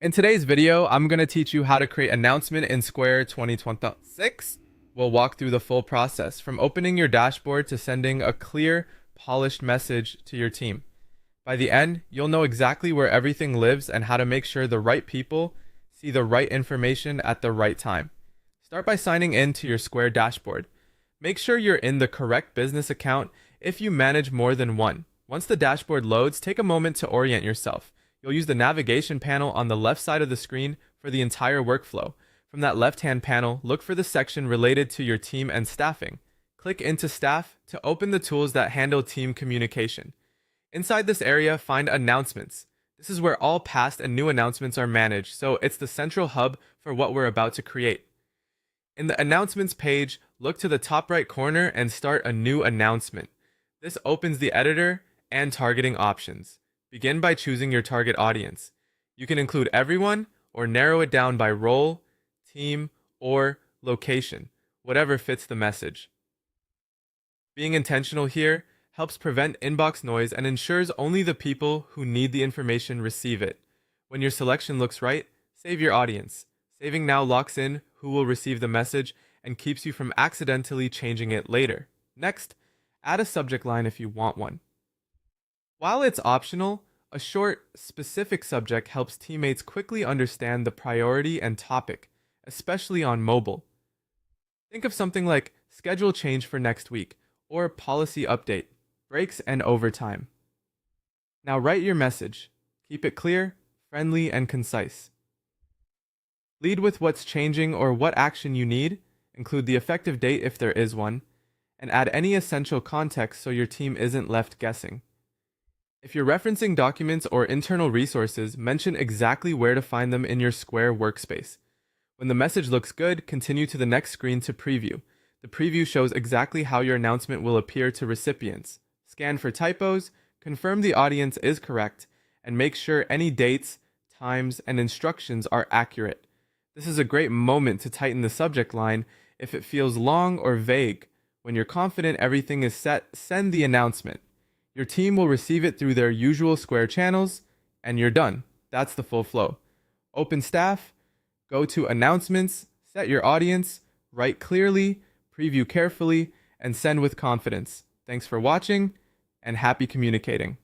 In today's video, I'm going to teach you how to create announcement in Square 2026. We'll walk through the full process from opening your dashboard to sending a clear, polished message to your team. By the end, you'll know exactly where everything lives and how to make sure the right people see the right information at the right time. Start by signing in to your Square dashboard. Make sure you're in the correct business account if you manage more than one. Once the dashboard loads, take a moment to orient yourself. You'll use the navigation panel on the left side of the screen for the entire workflow. From that left-hand panel, look for the section related to your team and staffing. Click into Staff to open the tools that handle team communication. Inside this area, find Announcements. This is where all past and new announcements are managed, so it's the central hub for what we're about to create. In the Announcements page, look to the top right corner and start a new announcement. This opens the editor and targeting options. Begin by choosing your target audience. You can include everyone or narrow it down by role, team, or location, whatever fits the message. Being intentional here helps prevent inbox noise and ensures only the people who need the information receive it. When your selection looks right, save your audience. Saving now locks in who will receive the message and keeps you from accidentally changing it later. Next, add a subject line if you want one. While it's optional, a short, specific subject helps teammates quickly understand the priority and topic, especially on mobile. Think of something like schedule change for next week or policy update, breaks and overtime. Now write your message. Keep it clear, friendly, and concise. Lead with what's changing or what action you need, include the effective date if there is one, and add any essential context so your team isn't left guessing. If you're referencing documents or internal resources, mention exactly where to find them in your Square workspace. When the message looks good, continue to the next screen to preview. The preview shows exactly how your announcement will appear to recipients. Scan for typos, confirm the audience is correct, and make sure any dates, times, and instructions are accurate. This is a great moment to tighten the subject line if it feels long or vague. When you're confident everything is set, send the announcement. Your team will receive it through their usual Square channels, and you're done. That's the full flow. Open Staff, go to Announcements, set your audience, write clearly, preview carefully, and send with confidence. Thanks for watching, and happy communicating.